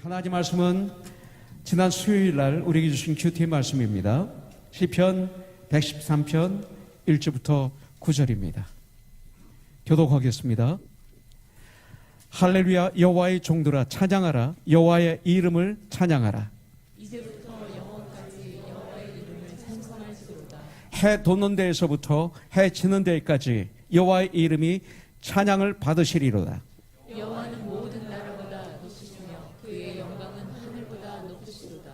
하나님 말씀은 지난 수요일 날 우리에게 주신 큐티의 말씀입니다. 시편 113편 1절부터 9절입니다. 교독하겠습니다. 할렐루야, 여호와의 종들아 찬양하라. 여호와의 이름을 찬양하라. 이제부터 영원까지 여호와의 이름을 찬송할지로다. 해 돋는 데에서부터 해 지는 데까지 여호와의 이름이 찬양을 받으시리로다. 여호와는 모든 나라보다 높으시며 그의 영광은 하늘보다 높으시로다.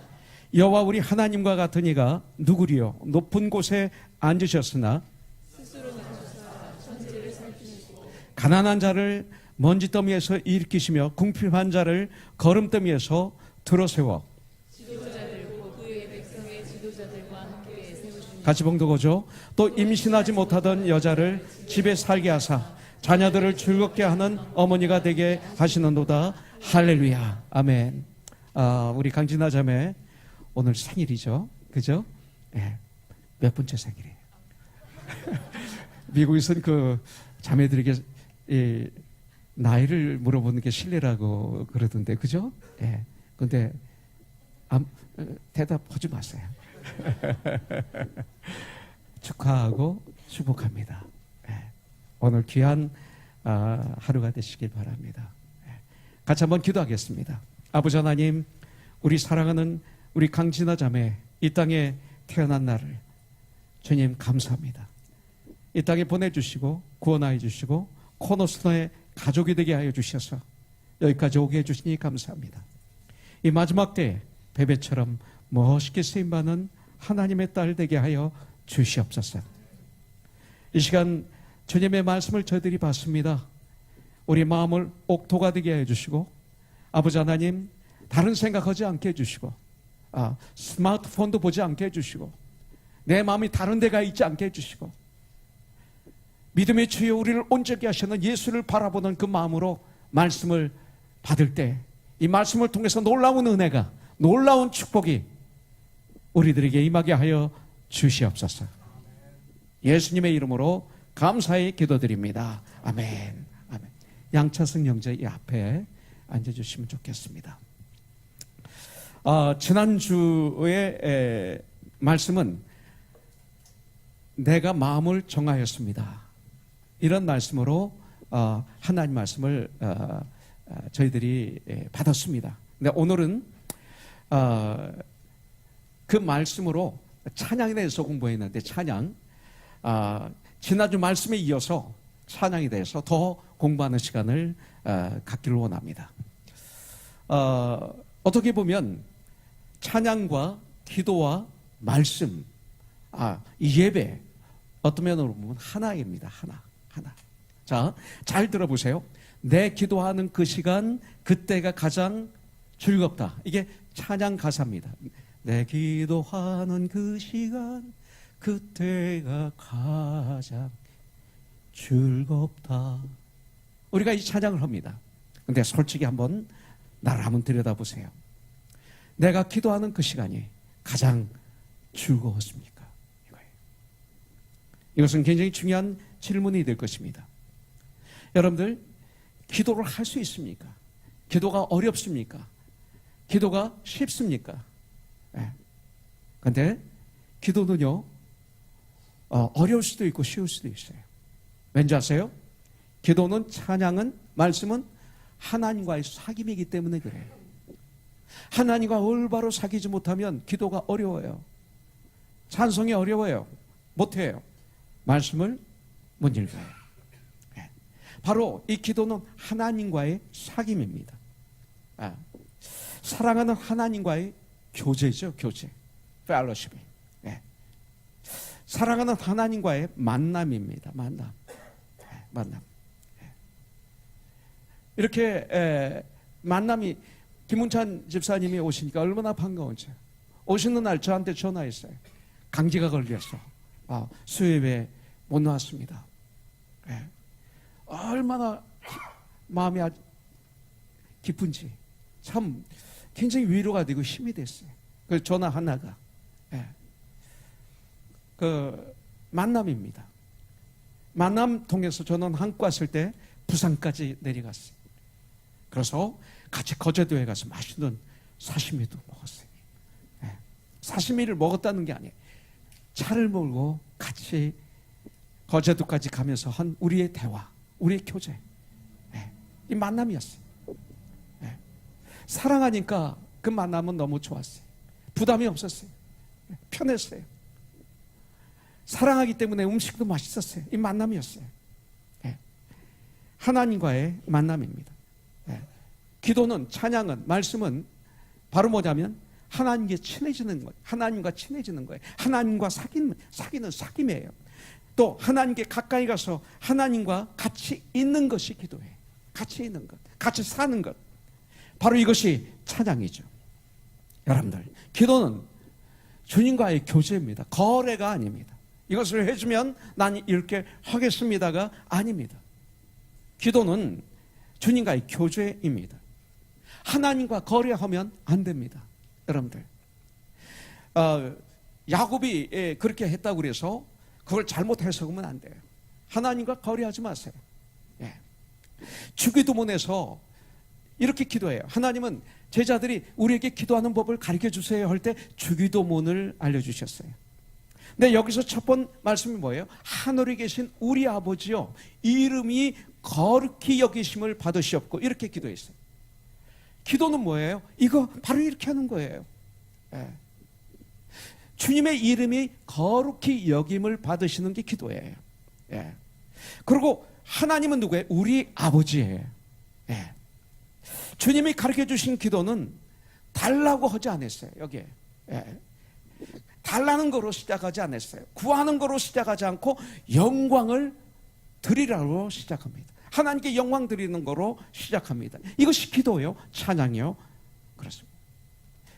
여호와 우리 하나님과 같은 이가 누구리요? 높은 곳에 앉으셨으나 스스로 낮으사 천지를 살피시고 가난한 자를 먼지더미에서 일으키시며 궁핍한 자를 거름더미에서 들어세워. 지도자들 곧 그의 백성의 지도자들과 함께 세우시니 같이 봉독하죠. 또 임신하지 못하던 여자를 집에 살게 하사 자녀들을 즐겁게 하는 어머니가 되게 하시는도다. 할렐루야, 아멘. 우리 강진아 자매 오늘 생일이죠, 그죠? 네. 몇 번째 생일이에요? 미국에서는 그 자매들에게 이 나이를 물어보는 게 실례라고 그러던데, 그죠? 예. 근데 대답하지 마세요. 축하하고 축복합니다. 예. 오늘 귀한 하루가 되시길 바랍니다. 예. 같이 한번 기도하겠습니다. 아버지 하나님, 우리 사랑하는 우리 강진아 자매 이 땅에 태어난 날을 주님 감사합니다. 이 땅에 보내주시고 구원하여 주시고 코너스터의 가족이 되게 하여 주셔서 여기까지 오게 해주시니 감사합니다. 이 마지막 때에 베베처럼 멋있게 쓰임받는 하나님의 딸 되게 하여 주시옵소서. 이 시간 주님의 말씀을 저희들이 받습니다. 우리 마음을 옥토가 되게 해주시고 아버지 하나님 다른 생각하지 않게 해주시고 스마트폰도 보지 않게 해주시고 내 마음이 다른 데가 있지 않게 해주시고 믿음의 주여 우리를 온전히 하시는 예수를 바라보는 그 마음으로 말씀을 받을 때 이 말씀을 통해서 놀라운 은혜가 놀라운 축복이 우리들에게 임하게 하여 주시옵소서. 예수님의 이름으로 감사히 기도드립니다. 아멘. 아멘. 양차승 형제 이 앞에 앉아주시면 좋겠습니다. 지난주의 말씀은 내가 마음을 정하였습니다. 이런 말씀으로 하나님 말씀을 저희들이 받았습니다. 근데 오늘은 그 말씀으로 찬양에 대해서 공부했는데 찬양 지난주 말씀에 이어서 찬양에 대해서 더 공부하는 시간을 갖기를 원합니다. 어떻게 보면 찬양과 기도와 말씀 이 예배 어떤 면으로 보면 하나입니다. 하나. 자, 잘 들어보세요. 내 기도하는 그 시간 그때가 가장 즐겁다. 이게 찬양 가사입니다. 내 기도하는 그 시간 그때가 가장 즐겁다. 우리가 이 찬양을 합니다. 근데 솔직히 한번 나를 한번 들여다보세요. 내가 기도하는 그 시간이 가장 즐거웠습니까? 이거예요. 이것은 굉장히 중요한 질문이 될 것입니다. 여러분들 기도를 할 수 있습니까? 기도가 어렵습니까? 기도가 쉽습니까? 그런데 기도는요 어려울 수도 있고 쉬울 수도 있어요. 왠지 아세요? 기도는 찬양은 말씀은 하나님과의 사귐이기 때문에 그래요. 하나님과 올바로 사귀지 못하면 기도가 어려워요. 찬송이 어려워요. 못해요. 말씀을 못 읽어요. 바로 이 기도는 하나님과의 사귐입니다. 사랑하는 하나님과의 교제죠. 교제. 펠로십. 사랑하는 하나님과의 만남입니다. 만남. 이렇게 만남이 김문찬 집사님이 오시니까 얼마나 반가운지. 오시는 날 저한테 전화했어요. 감기가 걸렸어. 수요일에 못 나왔습니다. 얼마나 마음이 기쁜지 참 굉장히 위로가 되고 힘이 됐어요. 그 전화 하나가 그 만남입니다. 만남 통해서 저는 한국 왔을 때 부산까지 내려갔어요. 그래서 같이 거제도에 가서 맛있는 사시미도 먹었어요. 예. 사시미를 먹었다는 게 아니에요. 차를 몰고 같이 거제도까지 가면서 한 우리의 대화, 우리의 교제, 예. 이 만남이었어요. 예. 사랑하니까 그 만남은 너무 좋았어요. 부담이 없었어요. 예. 편했어요. 사랑하기 때문에 음식도 맛있었어요. 이 만남이었어요. 예. 하나님과의 만남입니다. 예. 기도는, 찬양은, 말씀은 바로 뭐냐면 하나님께 친해지는 거예요. 하나님과 친해지는 거예요. 하나님과 사귀는 사귐이에요. 또 하나님께 가까이 가서 하나님과 같이 있는 것이 기도예요. 같이 있는 것, 같이 사는 것. 바로 이것이 찬양이죠. 여러분들, 기도는 주님과의 교제입니다. 거래가 아닙니다. 이것을 해주면 난 이렇게 하겠습니다가 아닙니다. 기도는 주님과의 교제입니다. 하나님과 거래하면 안 됩니다. 여러분들, 야곱이 그렇게 했다고 그래서 그걸 잘못 해석하면 안 돼요. 하나님과 거래하지 마세요. 예. 주기도문에서 이렇게 기도해요. 하나님은 제자들이 우리에게 기도하는 법을 가르쳐 주세요 할 때 주기도문을 알려주셨어요. 근데 여기서 첫 번 말씀이 뭐예요? 하늘에 계신 우리 아버지요, 이름이 거룩히 여기심을 받으시옵고, 이렇게 기도했어요. 기도는 뭐예요? 이거 바로 이렇게 하는 거예요. 예. 주님의 이름이 거룩히 여김을 받으시는 게 기도예요. 예. 그리고 하나님은 누구예요? 우리 아버지예요. 예. 주님이 가르쳐 주신 기도는 달라고 하지 않았어요. 여기에. 예. 달라는 거로 시작하지 않았어요. 구하는 거로 시작하지 않고 영광을 드리라고 시작합니다. 하나님께 영광 드리는 거로 시작합니다. 이것이 기도예요. 찬양이요. 그렇습니다.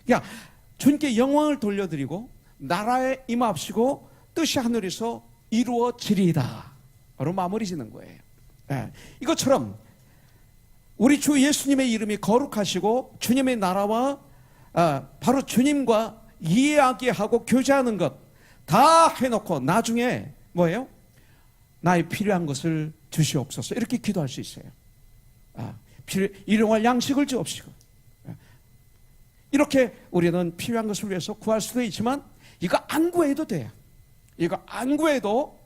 그러니까 주님께 영광을 돌려드리고 나라에 임합시고 뜻이 하늘에서 이루어지리이다 바로 마무리 짓는 거예요. 네. 이것처럼 우리 주 예수님의 이름이 거룩하시고 주님의 나라와 바로 주님과 이야기하고 교제하는 것 다 해놓고 나중에 뭐예요? 나의 필요한 것을 주시옵소서, 이렇게 기도할 수 있어요. 일용할 양식을 주옵시고. 이렇게 우리는 필요한 것을 위해서 구할 수도 있지만 이거 안 구해도 돼요. 이거 안 구해도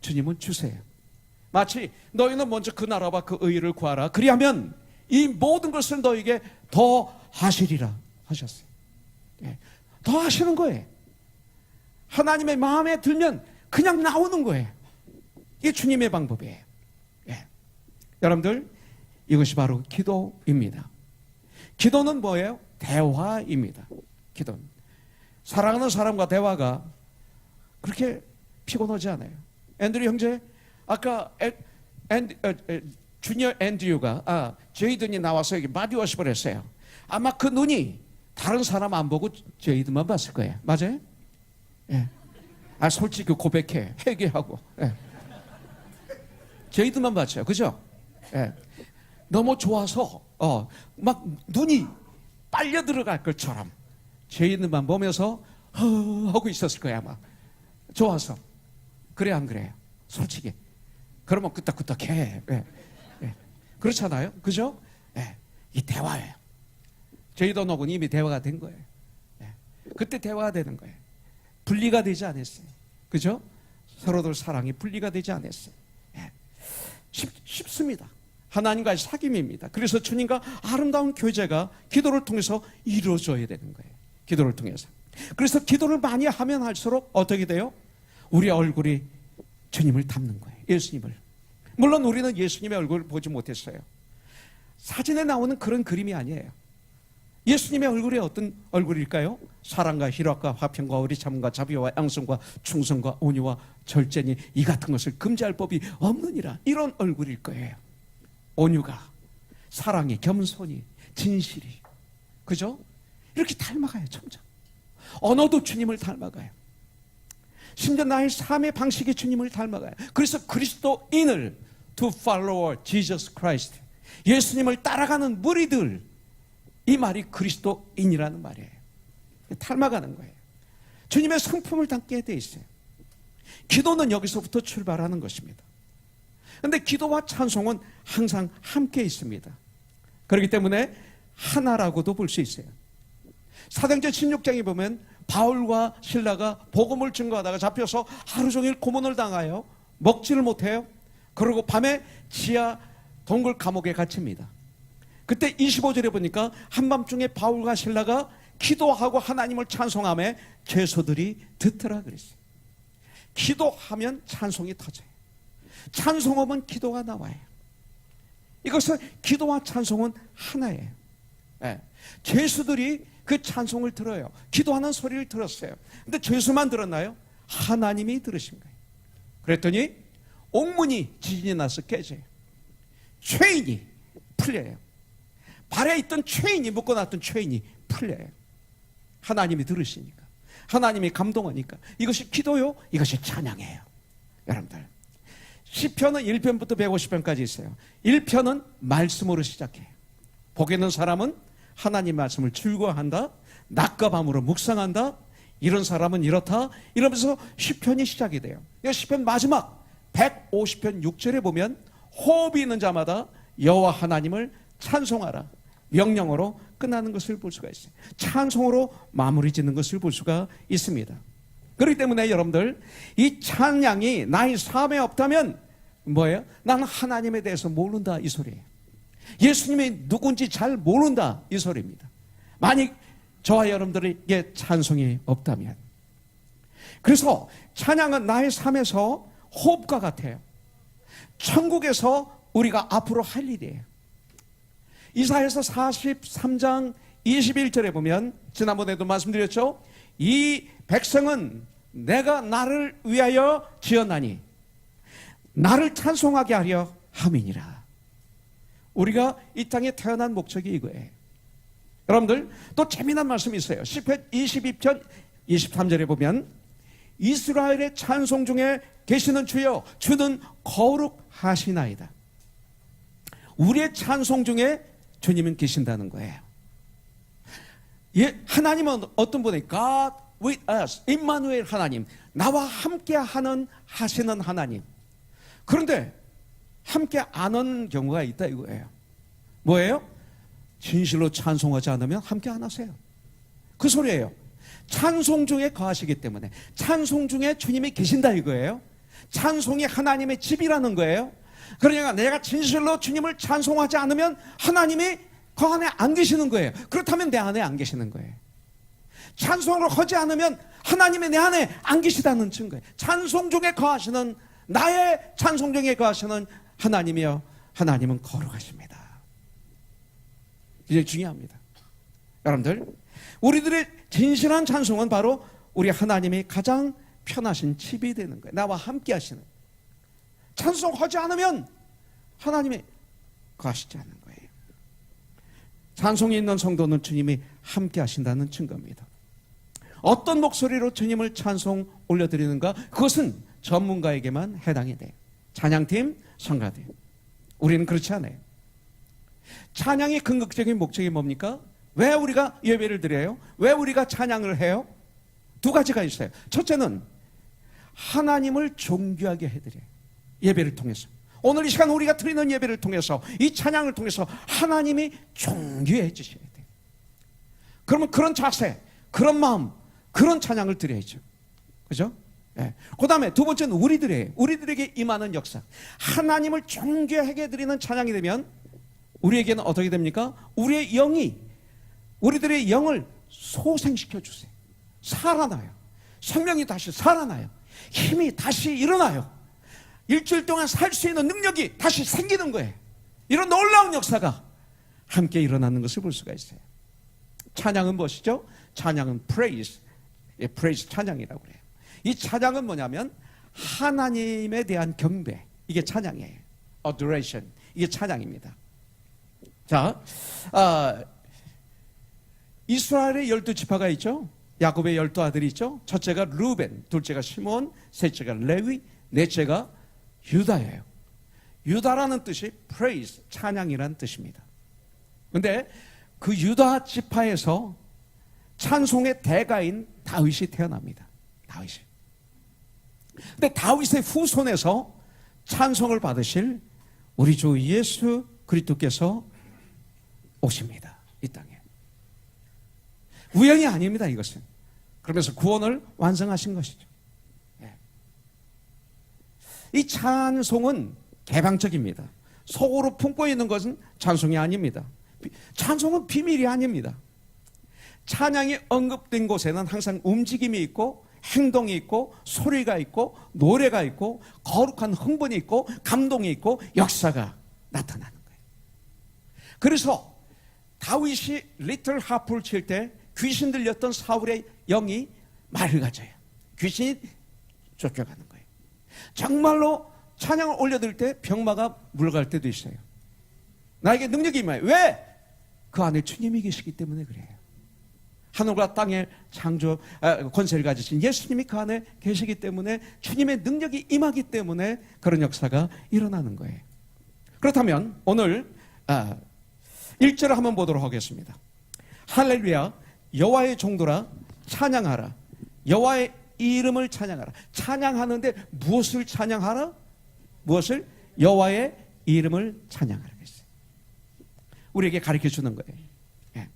주님은 주세요. 마치 너희는 먼저 그 나라와 그 의를 구하라, 그리하면 이 모든 것을 너에게 더 하시리라 하셨어요. 예. 더 하시는 거예요. 하나님의 마음에 들면 그냥 나오는 거예요. 이게 주님의 방법이에요. 예. 여러분들, 이것이 바로 기도입니다. 기도는 뭐예요? 대화입니다. 기도는 사랑하는 사람과 대화가 그렇게 피곤하지 않아요. 앤드류 형제, 아까 주니어 앤드류가 제이든이 나와서 여기 바디워십을 했어요. 아마 그 눈이 다른 사람 안 보고 제이든만 봤을 거예요. 맞아요? 예. 솔직히 고백해, 회개하고. 예. 제이든만 봤죠, 그죠? 예. 너무 좋아서 막 눈이 빨려 들어갈 것처럼 제이든만 보면서 하고 있었을 거야 아마. 좋아서. 그래 안 그래요? 솔직히. 그러면 끄떡끄떡해. 예. 예. 그렇잖아요, 그죠? 예. 이 대화예요. 제이든하고는 이미 대화가 된 거예요. 예. 그때 대화가 되는 거예요. 분리가 되지 않았어요. 그죠? 서로들 사랑이 분리가 되지 않았어요. 예. 쉽습니다. 하나님과의 사귐입니다. 그래서 주님과 아름다운 교제가 기도를 통해서 이루어져야 되는 거예요. 기도를 통해서. 그래서 기도를 많이 하면 할수록 어떻게 돼요? 우리 얼굴이 주님을 닮는 거예요. 예수님을. 물론 우리는 예수님의 얼굴을 보지 못했어요. 사진에 나오는 그런 그림이 아니에요. 예수님의 얼굴이 어떤 얼굴일까요? 사랑과 희락과 화평과 의리참과 자비와 양성과 충성과 온유와 절제니 이 같은 것을 금지할 법이 없느니라. 이런 얼굴일 거예요. 온유가, 사랑이, 겸손이, 진실이, 그죠? 이렇게 닮아가요. 점점 언어도 주님을 닮아가요. 심지어 나의 삶의 방식이 주님을 닮아가요. 그래서 그리스도인을 to follow Jesus Christ, 예수님을 따라가는 무리들, 이 말이 그리스도인이라는 말이에요. 닮아가는 거예요. 주님의 성품을 담게 돼 있어요. 기도는 여기서부터 출발하는 것입니다. 그런데 기도와 찬송은 항상 함께 있습니다. 그렇기 때문에 하나라고도 볼 수 있어요. 사도행전 16장에 보면 바울과 실라가 복음을 증거하다가 잡혀서 하루 종일 고문을 당하여 먹지를 못해요. 그리고 밤에 지하 동굴 감옥에 갇힙니다. 그때 25절에 보니까 한밤중에 바울과 실라가 기도하고 하나님을 찬송하며 죄수들이 듣더라 그랬어요. 기도하면 찬송이 터져요. 찬송하면 기도가 나와요. 이것은 기도와 찬송은 하나예요. 네. 죄수들이 그 찬송을 들어요. 기도하는 소리를 들었어요. 근데 죄수만 들었나요? 하나님이 들으신 거예요. 그랬더니 옥문이 지진이 나서 깨져요. 죄인이 풀려요. 발에 있던 죄인이, 묶어놨던 죄인이 풀려요. 하나님이 들으시니까, 하나님이 감동하니까. 이것이 기도요, 이것이 찬양이에요. 여러분들, 시편은 1편부터 150편까지 있어요. 1편은 말씀으로 시작해요. 복 있는 사람은 하나님 말씀을 즐거워한다, 낮과 밤으로 묵상한다, 이런 사람은 이렇다, 이러면서 시편이 시작이 돼요. 시편 마지막 150편 6절에 보면 호흡이 있는 자마다 여호와 하나님을 찬송하라, 명령어로 끝나는 것을 볼 수가 있어요. 찬송으로 마무리 짓는 것을 볼 수가 있습니다. 그렇기 때문에 여러분들, 이 찬양이 나의 삶에 없다면 뭐예요? 나는 하나님에 대해서 모른다, 이 소리예요. 예수님이 누군지 잘 모른다, 이 소리입니다. 만약 저와 여러분들에게 찬송이 없다면. 그래서 찬양은 나의 삶에서 호흡과 같아요. 천국에서 우리가 앞으로 할 일이에요. 이사야서 43장 21절에 보면, 지난번에도 말씀드렸죠. 이 백성은 내가 나를 위하여 지었나니 나를 찬송하게 하려 함이니라. 우리가 이 땅에 태어난 목적이 이거예요. 여러분들, 또 재미난 말씀이 있어요. 시편 22편 23절에 보면 이스라엘의 찬송 중에 계시는 주여, 주는 거룩하시나이다. 우리의 찬송 중에 주님은 계신다는 거예요. 예, 하나님은 어떤 분이 God with us, 임마누엘 하나님, 나와 함께 하시는 하나님. 그런데 함께 안 하는 경우가 있다 이거예요. 뭐예요? 진실로 찬송하지 않으면 함께 안 하세요. 그 소리예요. 찬송 중에 거하시기 때문에, 찬송 중에 주님이 계신다 이거예요. 찬송이 하나님의 집이라는 거예요. 그러니까 내가 진실로 주님을 찬송하지 않으면 하나님이 그 안에 안 계시는 거예요. 그렇다면 내 안에 안 계시는 거예요. 찬송을 하지 않으면 하나님이 내 안에 안 계시다는 증거예요. 찬송 중에 거하시는, 나의 찬송 중에 거하시는 하나님이여, 하나님은 거룩하십니다. 이제 중요합니다. 여러분들, 우리들의 진실한 찬송은 바로 우리 하나님이 가장 편하신 집이 되는 거예요. 나와 함께 하시는. 찬송하지 않으면 하나님이 거하시지 않는 거예요. 찬송이 있는 성도는 주님이 함께 하신다는 증거입니다. 어떤 목소리로 주님을 찬송 올려드리는가? 그것은 전문가에게만 해당이 돼요. 찬양팀, 성가팀. 우리는 그렇지 않아요. 찬양의 근극적인 목적이 뭡니까? 왜 우리가 예배를 드려요? 왜 우리가 찬양을 해요? 두 가지가 있어요. 첫째는 하나님을 존귀하게 해드려요. 예배를 통해서. 오늘 이 시간 우리가 드리는 예배를 통해서, 이 찬양을 통해서 하나님이 존귀해 주셔야 돼요. 그러면 그런 자세, 그런 마음, 그런 찬양을 드려야죠. 그죠? 네. 그 다음에 두 번째는 우리들에게 임하는 역사. 하나님을 존귀하게 드리는 찬양이 되면 우리에게는 어떻게 됩니까? 우리의 영이, 우리들의 영을 소생시켜 주세요. 살아나요. 생명이 다시 살아나요. 힘이 다시 일어나요. 일주일 동안 살 수 있는 능력이 다시 생기는 거예요. 이런 놀라운 역사가 함께 일어나는 것을 볼 수가 있어요. 찬양은 무엇이죠? 찬양은 praise, praise 찬양이라고 그래요. 이 찬양은 뭐냐면 하나님에 대한 경배, 이게 찬양이에요. adoration, 이게 찬양입니다. 자, 이스라엘의 12지파가 있죠. 야곱의 12아들이 있죠. 첫째가 루벤, 둘째가 시몬, 셋째가 레위, 넷째가 유다예요. 유다라는 뜻이 praise, 찬양이라는 뜻입니다. 그런데 그 유다 지파에서 찬송의 대가인 다윗이 태어납니다. 다윗이. 근데 다윗의 후손에서 찬송을 받으실 우리 주 예수 그리스도께서 오십니다. 이 땅에. 우연이 아닙니다, 이것은. 그러면서 구원을 완성하신 것이죠. 예. 이 찬송은 개방적입니다. 속으로 품고 있는 것은 찬송이 아닙니다. 찬송은 비밀이 아닙니다. 찬양이 언급된 곳에는 항상 움직임이 있고 행동이 있고 소리가 있고 노래가 있고 거룩한 흥분이 있고 감동이 있고 역사가 나타나는 거예요. 그래서 다윗이 리틀 하프를 칠 때 귀신 들렸던 사울의 영이 말을 가져요. 귀신이 쫓겨가는 거예요. 정말로 찬양을 올려들 때 병마가 물러갈 때도 있어요. 나에게 능력이 임해요. 왜? 그 안에 주님이 계시기 때문에 그래요. 하늘과 땅의 창조 권세를 가지신 예수님이 그 안에 계시기 때문에 주님의 능력이 임하기 때문에 그런 역사가 일어나는 거예요. 그렇다면 오늘 1절을 한번 보도록 하겠습니다. 할렐루야 여호와의 종들아 찬양하라. 여호와의 이름을 찬양하라. 찬양하는데 무엇을 찬양하라? 무엇을? 여호와의 이름을 찬양하라 했어요. 우리에게 가르쳐 주는 거예요. 예.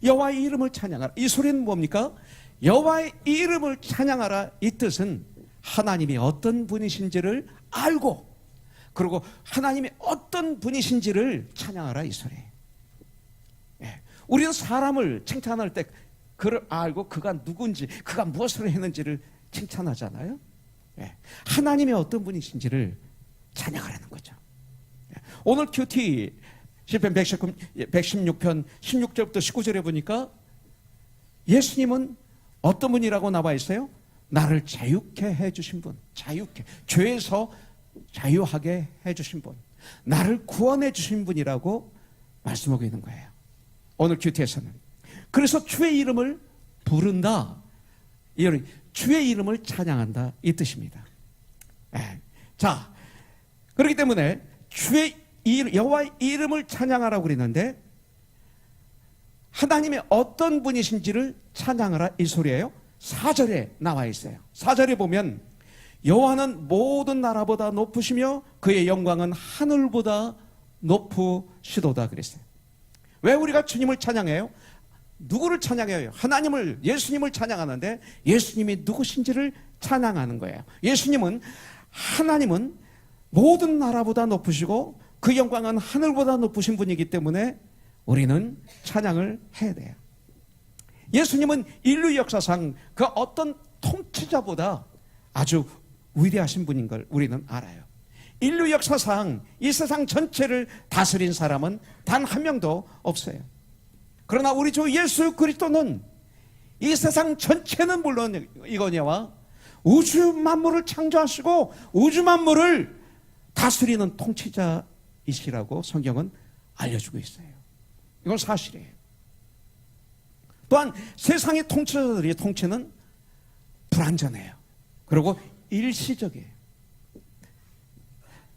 여호와의 이름을 찬양하라. 이 소리는 뭡니까? 여호와의 이름을 찬양하라. 이 뜻은 하나님이 어떤 분이신지를 알고 그리고 하나님이 어떤 분이신지를 찬양하라 이 소리예요. 예. 우리는 사람을 칭찬할 때 그를 알고 그가 누군지 그가 무엇을 했는지를 칭찬하잖아요. 예. 하나님이 어떤 분이신지를 찬양하라는 거죠. 예. 오늘 큐티 시편 116편 16절부터 19절에 보니까 예수님은 어떤 분이라고 나와 있어요? 나를 자유케 해주신 분, 자유케, 죄에서 자유하게 해주신 분, 나를 구원해 주신 분이라고 말씀하고 있는 거예요. 오늘 큐티에서는. 그래서 주의 이름을 부른다, 주의 이름을 찬양한다 이 뜻입니다. 네. 자, 그렇기 때문에 여호와의 이름을 찬양하라고 그랬는데 하나님의 어떤 분이신지를 찬양하라 이 소리예요. 4절에 나와 있어요. 4절에 보면 여호와는 모든 나라보다 높으시며 그의 영광은 하늘보다 높으시도다 그랬어요. 왜 우리가 주님을 찬양해요? 누구를 찬양해요? 하나님을, 예수님을 찬양하는데 예수님이 누구신지를 찬양하는 거예요. 하나님은 모든 나라보다 높으시고 그 영광은 하늘보다 높으신 분이기 때문에 우리는 찬양을 해야 돼요. 예수님은 인류 역사상 그 어떤 통치자보다 아주 위대하신 분인 걸 우리는 알아요. 인류 역사상 이 세상 전체를 다스린 사람은 단 한 명도 없어요. 그러나 우리 주 예수 그리스도는 이 세상 전체는 물론 이거니와 우주 만물을 창조하시고 우주 만물을 다스리는 통치자이시라고 성경은 알려주고 있어요. 이건 사실이에요. 또한 세상의 통치자들의 통치는 불완전해요. 그리고 일시적이에요.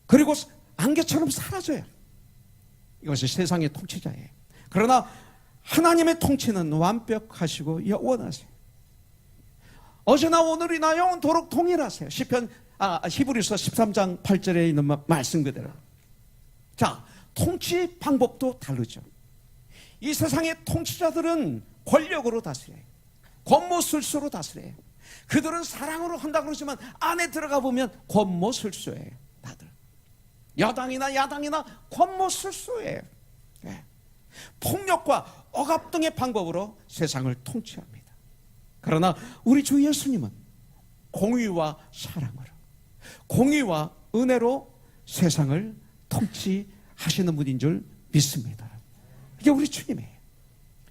그리고 안개처럼 사라져요. 이것이 세상의 통치자예요. 그러나 하나님의 통치는 완벽하시고 영원하세요. 어제나 오늘이나 영원토록 동일하세요. 히브리서 13장 8절에 있는 말씀 그대로. 자, 통치 방법도 다르죠. 이 세상의 통치자들은 권력으로 다스려요. 권모술수로 다스려요. 그들은 사랑으로 한다고 그러지만 안에 들어가 보면 권모술수예요. 다들 여당이나 야당이나 권모술수예요. 네. 폭력과 억압 등의 방법으로 세상을 통치합니다. 그러나 우리 주 예수님은 공의와 사랑으로, 공의와 은혜로 세상을 통치하시는 분인 줄 믿습니다. 이게 우리 주님이에요.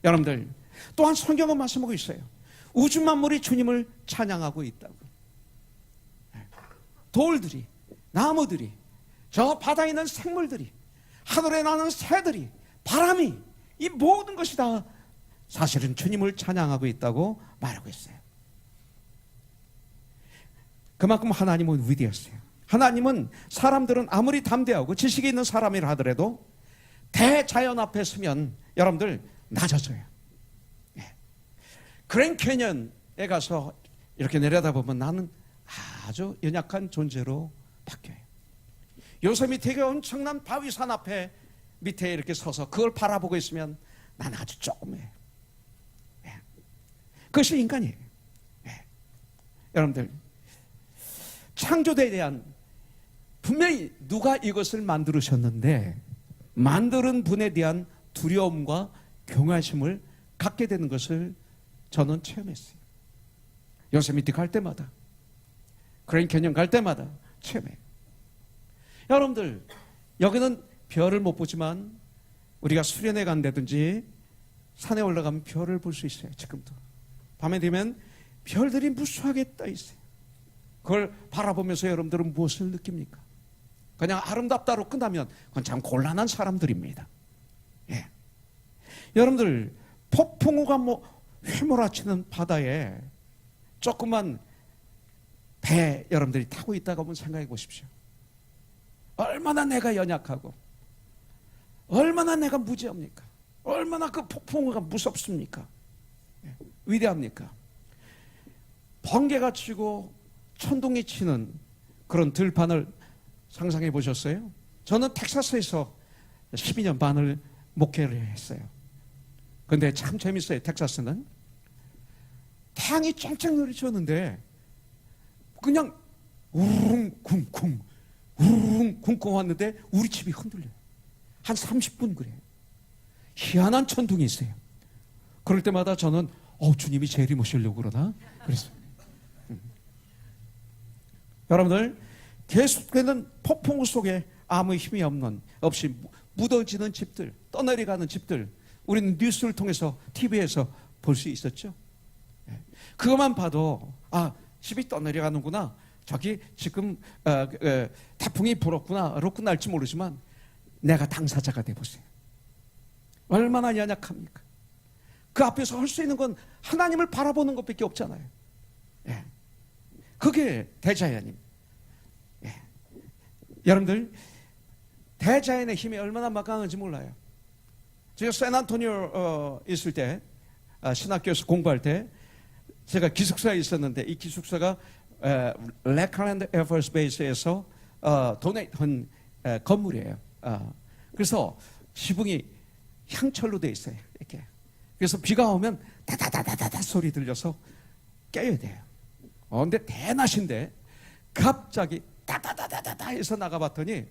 여러분들, 또한 성경은 말씀하고 있어요. 우주 만물이 주님을 찬양하고 있다고. 돌들이, 나무들이, 저 바다에 있는 생물들이, 하늘에 나는 새들이, 바람이, 이 모든 것이 다 사실은 주님을 찬양하고 있다고 말하고 있어요. 그만큼 하나님은 위대하세요. 하나님은 사람들은 아무리 담대하고 지식이 있는 사람이라 하더라도 대자연 앞에 서면 여러분들 낮아져요. 그랜 캐년에 가서 이렇게 내려다보면 나는 아주 연약한 존재로 바뀌어요. 요새미 되게 엄청난 바위산 앞에 밑에 이렇게 서서 그걸 바라보고 있으면 나는 아주 조그매. 예. 그것이 인간이에요. 예. 여러분들, 창조대에 대한 분명히 누가 이것을 만들으셨는데 만드는 분에 대한 두려움과 경외심을 갖게 되는 것을 저는 체험했어요. 요세미티 갈 때마다, 그랜 캐년 갈 때마다 체험해요. 여러분들, 여기는 별을 못 보지만 우리가 수련회 간다든지 산에 올라가면 별을 볼 수 있어요. 지금도 밤에 되면 별들이 무수하게 떠 있어요. 그걸 바라보면서 여러분들은 무엇을 느낍니까? 그냥 아름답다로 끝나면 그건 참 곤란한 사람들입니다. 예. 여러분들, 폭풍우가 휘몰아치는 바다에 조그만 배 여러분들이 타고 있다가 한번 생각해 보십시오. 얼마나 내가 연약하고 얼마나 내가 무지합니까? 얼마나 그 폭풍우가 무섭습니까? 예. 위대합니까? 번개가 치고 천둥이 치는 그런 들판을 상상해 보셨어요? 저는 텍사스에서 12년 반을 목회를 했어요. 근데 참 재밌어요. 텍사스는 태양이 쨍쨍 내리쳤는데 그냥 우르릉 쿵쿵 우르릉 쿵쿵 왔는데 우리 집이 흔들려요. 한 30분 그래요. 희한한 천둥이 있어요. 그럴 때마다 저는 주님이 재림 오시려고 그러나 그랬어요. 여러분들, 계속되는 폭풍우 속에 아무 힘이 없이 묻어지는 집들, 떠내려가는 집들, 우리는 뉴스를 통해서 TV에서 볼 수 있었죠. 그것만 봐도 집이 떠내려가는구나, 저기 지금 태풍이 불었구나로 끝날지 모르지만 내가 당사자가 돼보세요. 얼마나 연약합니까? 그 앞에서 할 수 있는 건 하나님을 바라보는 것밖에 없잖아요. 예. 그게 대자연입니다. 예. 여러분들, 대자연의 힘이 얼마나 막강한지 몰라요. 제가 샌안토니오 있을 때, 신학교에서 공부할 때 제가 기숙사에 있었는데, 이 기숙사가 레클랜드 에어포스 베이스에서 도네이트한 건물이에요. 그래서 지붕이 향철로 돼 있어요. 이렇게. 그래서 비가 오면 다다다다다 소리 들려서 깨야 돼요. 근데 대낮인데 갑자기 다다다다다 해서 나가봤더니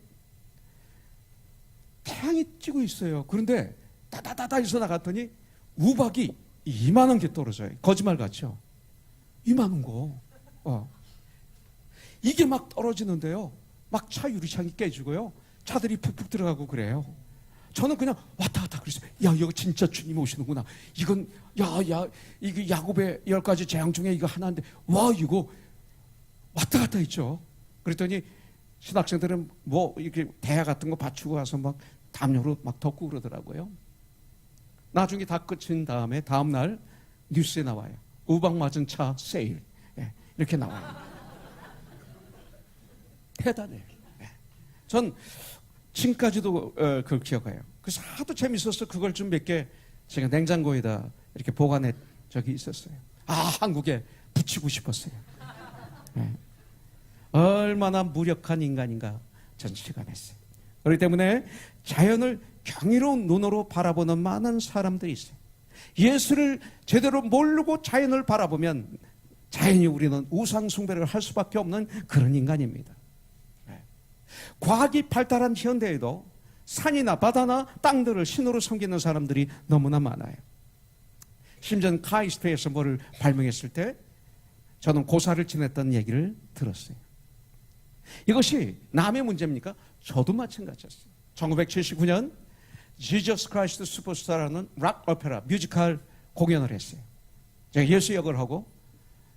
태양이 찌고 있어요. 그런데 다다다다 해서 나갔더니 우박이 이만한 게 떨어져요. 거짓말 같죠? 이만한 거. 이게 막 떨어지는데요. 막 차 유리창이 깨지고요. 차들이 푹푹 들어가고 그래요. 저는 그냥 왔다 갔다 그랬어요. 야, 이거 진짜 주님 오시는구나. 이건 이게 야곱의 10가지 재앙 중에 이거 하나인데, 와, 이거 왔다 갔다 했죠. 그랬더니 신학생들은 이렇게 대야 같은 거 받치고 가서 막 담요로 막 덮고 그러더라고요. 나중에 다 끝인 다음에 다음날 뉴스에 나와요. 우박 맞은 차 세일. 이렇게 나와요. 대단해요. 전 지금까지도 그걸 기억해요. 그래서 하도 재밌어서 그걸 좀 몇 개 제가 냉장고에다 이렇게 보관해 적이 있었어요. 한국에 붙이고 싶었어요. 얼마나 무력한 인간인가 전 실감했어요. 그렇기 때문에 자연을 경이로운 눈으로 바라보는 많은 사람들이 있어요. 예수를 제대로 모르고 자연을 바라보면 자연히 우리는 우상 숭배를 할 수밖에 없는 그런 인간입니다. 과학이 발달한 현대에도 산이나 바다나 땅들을 신으로 섬기는 사람들이 너무나 많아요. 심지어 카이스트에서 뭐를 발명했을 때 저는 고사를 지냈던 얘기를 들었어요. 이것이 남의 문제입니까? 저도 마찬가지였어요. 1979년 지저스 크라이스트 슈퍼스타라는 락 오페라 뮤지컬 공연을 했어요. 제가 예수 역을 하고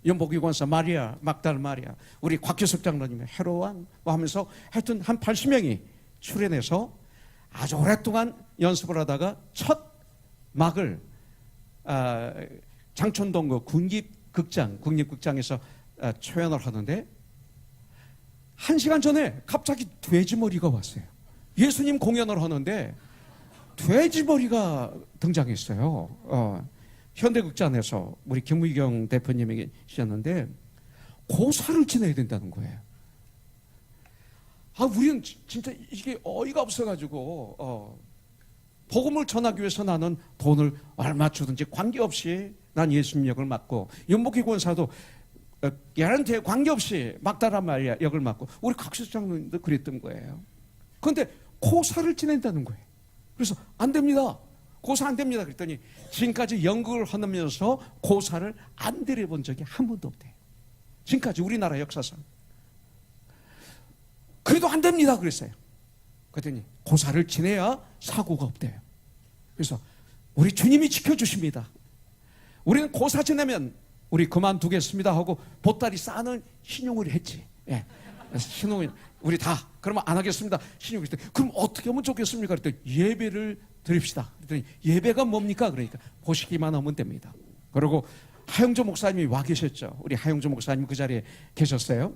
연복이 권사 마리아, 막달 마리아, 우리 곽규석 장로님의 헤로왕 하면서 하여튼 한 80명이 출연해서 아주 오랫동안 연습을 하다가 첫 막을 장촌동 국립극장에서 초연을 하는데 1시간 전에 갑자기 돼지머리가 왔어요. 예수님 공연을 하는데 돼지머리가 등장했어요. 현대극장에서 우리 김의경 대표님이 계셨는데 고사를 지내야 된다는 거예요. 우리는 진짜 이게 어이가 없어가지고 복음을 전하기 위해서 나는 돈을 얼마 주든지 관계없이 난 예수님 역을 맡고, 윤복희 권사도 야한테 관계없이 막다란 말이야 역을 맡고, 우리 각수 장로님도 그랬던 거예요. 그런데 고사를 지낸다는 거예요. 그래서 안 됩니다. 고사 안 됩니다. 그랬더니 지금까지 연극을 하면서 고사를 안 들여본 적이 한 번도 없대요. 지금까지 우리나라 역사상. 그래도 안 됩니다. 그랬어요. 그랬더니 고사를 지내야 사고가 없대요. 그래서 우리 주님이 지켜주십니다. 우리는 고사 지내면 우리 그만두겠습니다 하고 보따리 싸는 신용을 했지. 예. 신용을 우리 다 그러면 안 하겠습니다. 신용을 했더니 그럼 어떻게 하면 좋겠습니까? 그랬더니 예배를 드립시다. 그랬더니 예배가 뭡니까? 그러니까 보시기만 하면 됩니다. 그리고 하영조 목사님이 와 계셨죠. 우리 하영조 목사님 그 자리에 계셨어요.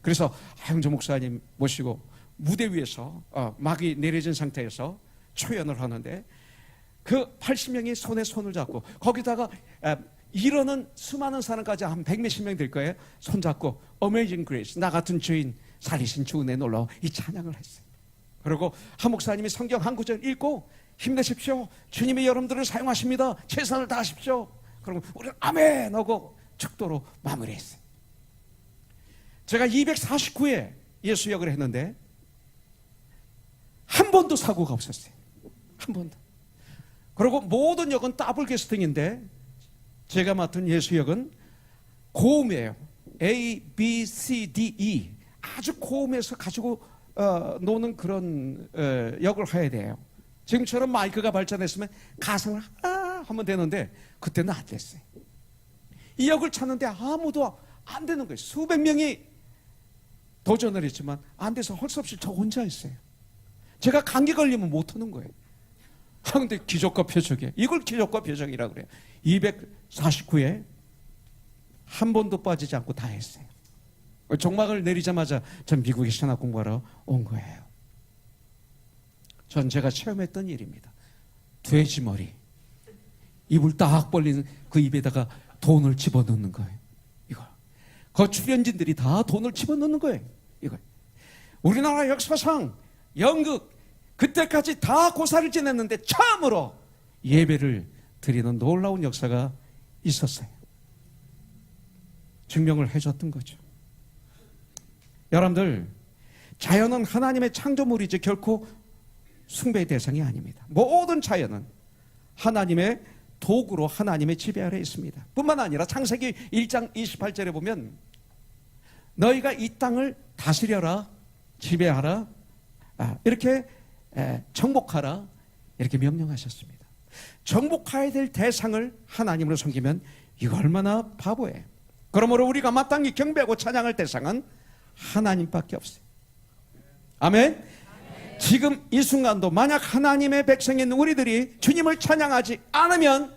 그래서 하영조 목사님 모시고 무대 위에서 막이 내려진 상태에서 초연을 하는데 그 80명이 손에 손을 잡고 거기다가 이러는 수많은 사람까지 한 100몇십 명 될 거예요. 손잡고 Amazing Grace, 나 같은 죄인 살리신 주 은혜 놀라워 이 찬양을 했어요. 그리고 한 목사님이 성경 한 구절 읽고 힘내십시오. 주님이 여러분들을 사용하십니다. 최선을 다하십시오. 그러고 우리는 아멘 하고 축도로 마무리했어요. 제가 249회 예수 역을 했는데 한 번도 사고가 없었어요. 한 번도. 그리고 모든 역은 더블 캐스팅인데 제가 맡은 예수 역은 고음이에요. A, B, C, D, E 아주 고음에서 가지고 노는 그런 역을 해야 돼요. 지금처럼 마이크가 발전했으면 가성을 하면 되는데 그때는 안 됐어요. 이 역을 찾는데 아무도 안 되는 거예요. 수백 명이 도전을 했지만 안 돼서 할 수 없이 저 혼자 했어요. 제가 감기 걸리면 못 하는 거예요. 근데 기적과 표적이에요. 이걸 기적과 표적이라고 그래요. 249회 한 번도 빠지지 않고 다 했어요. 종막을 내리자마자 전 미국에 신학 공부하러 온 거예요. 전 제가 체험했던 일입니다. 돼지머리 입을 딱 벌리는 그 입에다가 돈을 집어넣는 거예요. 이걸 그 출연진들이 다 돈을 집어넣는 거예요. 이걸 우리나라 역사상 연극 그때까지 다 고사를 지냈는데 처음으로 예배를 드리는 놀라운 역사가 있었어요. 증명을 해줬던 거죠. 여러분들, 자연은 하나님의 창조물이지 결코 숭배의 대상이 아닙니다. 모든 자연은 하나님의 도구로 하나님의 지배 아래 있습니다. 뿐만 아니라 창세기 1장 28절에 보면 너희가 이 땅을 다스려라, 지배하라, 이렇게 정복하라 이렇게 명령하셨습니다. 정복해야 될 대상을 하나님으로 섬기면 이거 얼마나 바보예요. 그러므로 우리가 마땅히 경배하고 찬양할 대상은 하나님밖에 없어요. 아멘. 지금 이 순간도 만약 하나님의 백성인 우리들이 주님을 찬양하지 않으면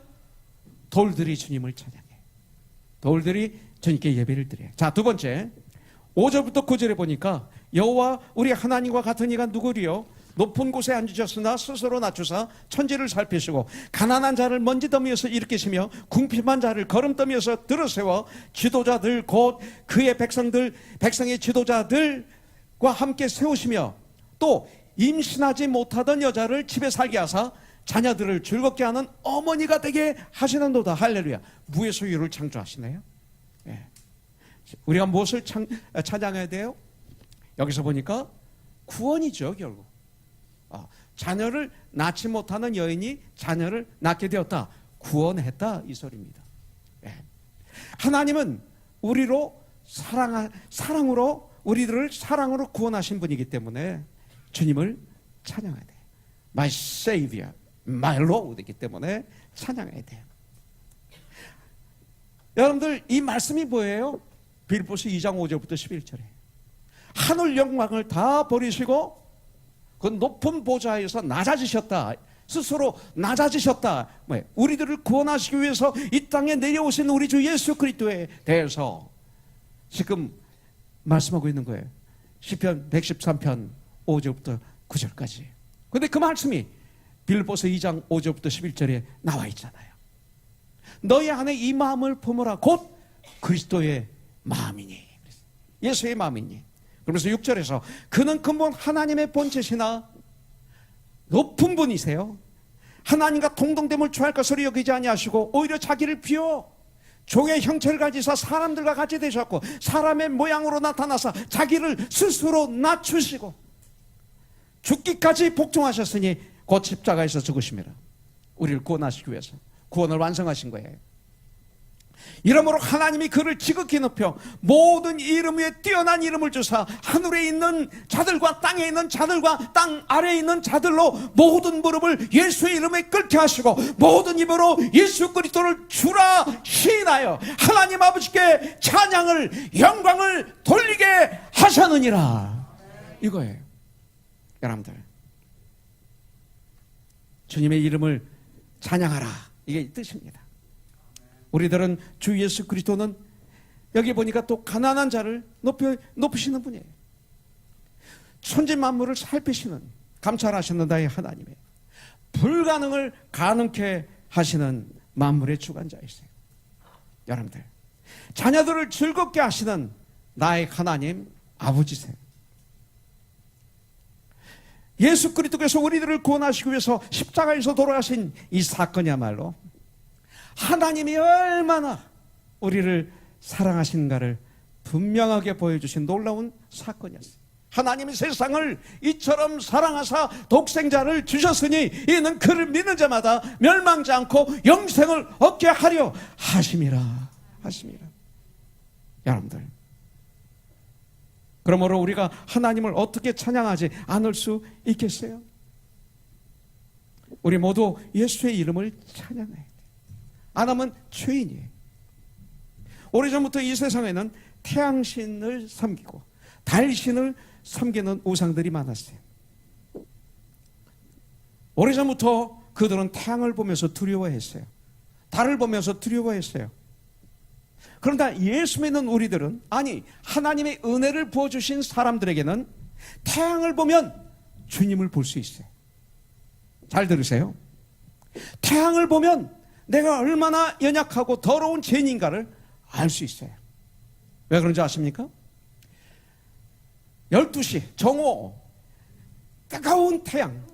돌들이 주님을 찬양해. 돌들이 주님께 예배를 드려요. 자, 두 번째 5절부터 9절에 보니까 여호와 우리 하나님과 같은 이가 누구리요? 높은 곳에 앉으셨으나 스스로 낮추사 천지를 살피시고 가난한 자를 먼지더미에서 일으키시며 궁핍한 자를 거름더미에서 들어세워 지도자들 곧 그의 백성의 지도자들과 함께 세우시며 또 임신하지 못하던 여자를 집에 살게 하사 자녀들을 즐겁게 하는 어머니가 되게 하시는도다. 할렐루야. 무의 소유를 창조하시네요. 예. 우리가 무엇을 찬양해야 돼요? 여기서 보니까 구원이죠. 결국 자녀를 낳지 못하는 여인이 자녀를 낳게 되었다. 구원했다 이 소리입니다. 예. 하나님은 우리로 사랑으로 우리들을 사랑으로 구원하신 분이기 때문에 주님을 찬양해야 돼요. My Savior, My Lord이기 때문에 찬양해야 돼요. 여러분들 이 말씀이 뭐예요? 빌립보서 2장 5절부터 11절에 하늘 영광을 다 버리시고 그 높은 보좌에서 낮아지셨다. 스스로 낮아지셨다. 우리들을 구원하시기 위해서 이 땅에 내려오신 우리 주 예수 그리스도에 대해서 지금 말씀하고 있는 거예요. 시편 113편 5절부터 9절까지. 그런데 그 말씀이 빌립보서 2장 5절부터 11절에 나와 있잖아요. 너희 안에 이 마음을 품으라 곧 그리스도의 마음이니. 예수의 마음이니. 그러면서 6절에서 그는 근본 하나님의 본체시나 높은 분이세요. 하나님과 동등됨을 취할 것으로 여기지 아니하시고 오히려 자기를 비워 종의 형체를 가지사 사람들과 같이 되셨고 사람의 모양으로 나타나사 자기를 스스로 낮추시고 죽기까지 복종하셨으니 곧 십자가에서 죽으심이라. 우리를 구원하시기 위해서 구원을 완성하신 거예요. 이러므로 하나님이 그를 지극히 높여 모든 이름 위에 뛰어난 이름을 주사 하늘에 있는 자들과 땅에 있는 자들과 땅 아래에 있는 자들로 모든 무릎을 예수의 이름에 꿇게 하시고 모든 입으로 예수 그리스도를 주라 시인하여 하나님 아버지께 찬양을 영광을 돌리게 하셨느니라. 이거예요. 여러분들, 주님의 이름을 찬양하라, 이게 뜻입니다. 우리들은 주 예수 그리스도는 여기 보니까 또 가난한 자를 높이시는 분이에요. 천지 만물을 살피시는, 감찰하시는 나의 하나님의 불가능을 가능케 하시는 만물의 주관자이세요. 여러분들, 자녀들을 즐겁게 하시는 나의 하나님 아버지세요. 예수 그리스도께서 우리들을 구원하시기 위해서 십자가에서 돌아가신 이 사건이야말로 하나님이 얼마나 우리를 사랑하신가를 분명하게 보여주신 놀라운 사건이었어요. 하나님이 세상을 이처럼 사랑하사 독생자를 주셨으니 이는 그를 믿는 자마다 멸망치 않고 영생을 얻게 하려 하심이라. 여러분들, 그러므로 우리가 하나님을 어떻게 찬양하지 않을 수 있겠어요? 우리 모두 예수의 이름을 찬양해야 돼요. 안 하면 죄인이에요. 오래전부터 이 세상에는 태양신을 섬기고 달신을 섬기는 우상들이 많았어요. 오래전부터 그들은 태양을 보면서 두려워했어요. 달을 보면서 두려워했어요. 그런데 예수 믿는 우리들은, 아니 하나님의 은혜를 부어주신 사람들에게는 태양을 보면 주님을 볼 수 있어요. 잘 들으세요. 태양을 보면 내가 얼마나 연약하고 더러운 죄인인가를 알 수 있어요. 왜 그런지 아십니까? 12시 정오 뜨거운 태양,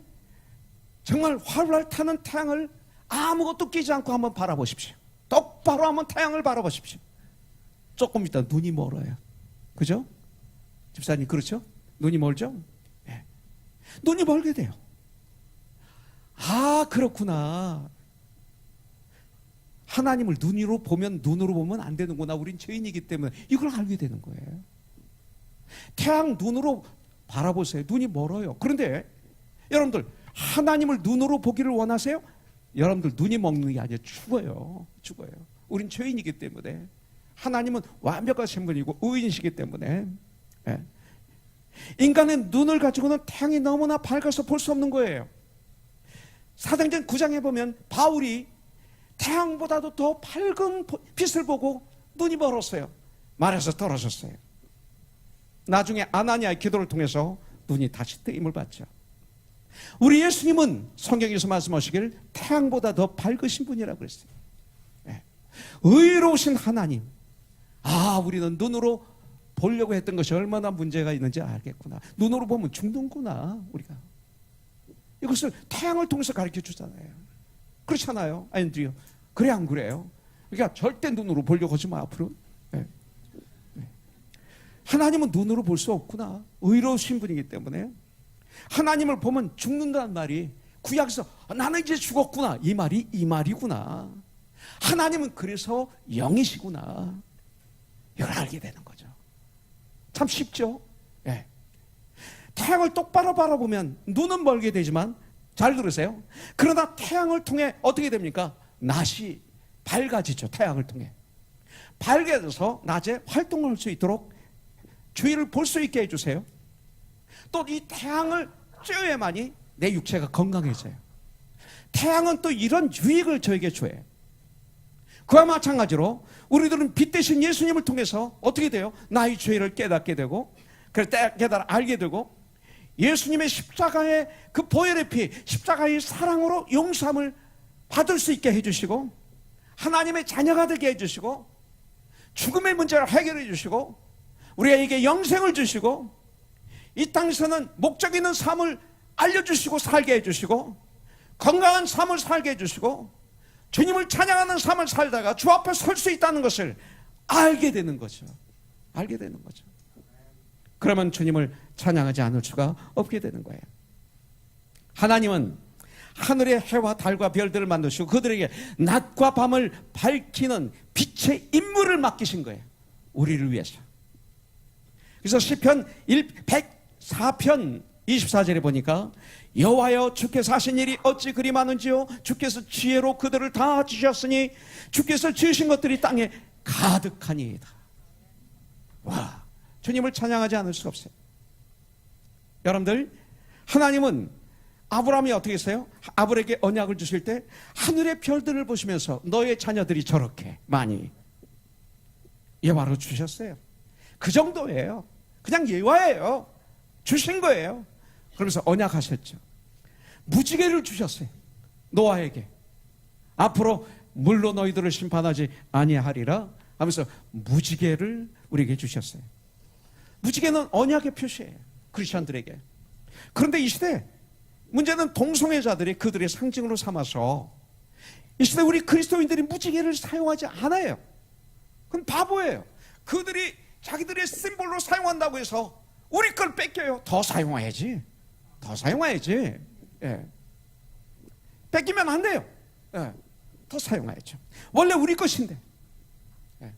정말 활활 타는 태양을 아무것도 끼지 않고 한번 바라보십시오. 똑바로 한번 태양을 바라보십시오. 조금 있다 눈이 멀어요. 그죠? 집사님, 그렇죠? 눈이 멀죠? 네. 눈이 멀게 돼요. 아, 그렇구나. 하나님을 눈으로 보면 안 되는구나. 우린 죄인이기 때문에 이걸 알게 되는 거예요. 태양 눈으로 바라보세요. 눈이 멀어요. 그런데 여러분들, 하나님을 눈으로 보기를 원하세요? 여러분들, 눈이 먹는 게 아니라 죽어요. 우린 죄인이기 때문에. 하나님은 완벽하신 분이고 의인이시기 때문에. 예. 인간의 눈을 가지고는 태양이 너무나 밝아서 볼 수 없는 거예요. 사도행전 9장에 보면 바울이 태양보다도 더 밝은 빛을 보고 눈이 멀었어요. 말에서 떨어졌어요. 나중에 아나니아의 기도를 통해서 눈이 다시 뜨임을 받죠. 우리 예수님은 성경에서 말씀하시길 태양보다 더 밝으신 분이라고 그랬어요. 네. 의로우신 하나님. 아, 우리는 눈으로 보려고 했던 것이 얼마나 문제가 있는지 알겠구나. 눈으로 보면 죽는구나, 우리가. 이것을 태양을 통해서 가르쳐 주잖아요. 그렇잖아요. 아니요. 그래, 안 그래요? 그러니까 절대 눈으로 보려고 하지 마, 앞으로. 네. 네. 하나님은 눈으로 볼 수 없구나. 의로우신 분이기 때문에. 하나님을 보면 죽는다는 말이 구약에서 나는 이제 죽었구나, 이 말이구나. 하나님은 그래서 영이시구나. 이걸 알게 되는 거죠. 참 쉽죠? 네. 태양을 똑바로 바라보면 눈은 멀게 되지만, 잘 들으세요. 그러나 태양을 통해 어떻게 됩니까? 낮이 밝아지죠. 태양을 통해 밝아져서 낮에 활동할 수 있도록 주위를 볼 수 있게 해주세요. 또 이 태양을 쬐야만이 내 육체가 건강해져요. 태양은 또 이런 유익을 저에게 줘요. 그와 마찬가지로 우리들은 빛 대신 예수님을 통해서 어떻게 돼요? 나의 죄를 깨닫게 되고, 깨달아 알게 되고, 예수님의 십자가의 그 보혈의 피, 십자가의 사랑으로 용서함을 받을 수 있게 해주시고, 하나님의 자녀가 되게 해주시고, 죽음의 문제를 해결해 주시고, 우리에게 영생을 주시고, 이 땅에서는 목적 있는 삶을 알려주시고 살게 해주시고, 건강한 삶을 살게 해주시고 주님을 찬양하는 삶을 살다가 주 앞에 설 수 있다는 것을 알게 되는 거죠. 알게 되는 거죠. 그러면 주님을 찬양하지 않을 수가 없게 되는 거예요. 하나님은 하늘의 해와 달과 별들을 만드시고 그들에게 낮과 밤을 밝히는 빛의 임무를 맡기신 거예요. 우리를 위해서. 그래서 시편 104편 24절에 보니까 여호와여 주께서 하신 일이 어찌 그리 많은지요. 주께서 지혜로 그들을 다 지으셨으니 주께서 지으신 것들이 땅에 가득하니이다. 와, 주님을 찬양하지 않을 수 없어요. 여러분들, 하나님은 아브라함이 어떻게 했어요? 아브라함에게 언약을 주실 때 하늘의 별들을 보시면서 너의 자녀들이 저렇게 많이 예화로 주셨어요. 그 정도예요. 그냥 예화예요. 주신 거예요. 그러면서 언약하셨죠. 무지개를 주셨어요. 노아에게. 앞으로 물로 너희들을 심판하지 아니하리라 하면서 무지개를 우리에게 주셨어요. 무지개는 언약의 표시예요. 크리스천들에게. 그런데 이 시대 문제는 동성애자들이 그들의 상징으로 삼아서 이 시대 우리 그리스도인들이 무지개를 사용하지 않아요. 그건 바보예요. 그들이 자기들의 심볼로 사용한다고 해서 우리 걸 뺏겨요. 더 사용해야지. 더 사용해야지. 예. 뺏기면 안 돼요. 예. 더 사용해야죠. 원래 우리 것인데. 예.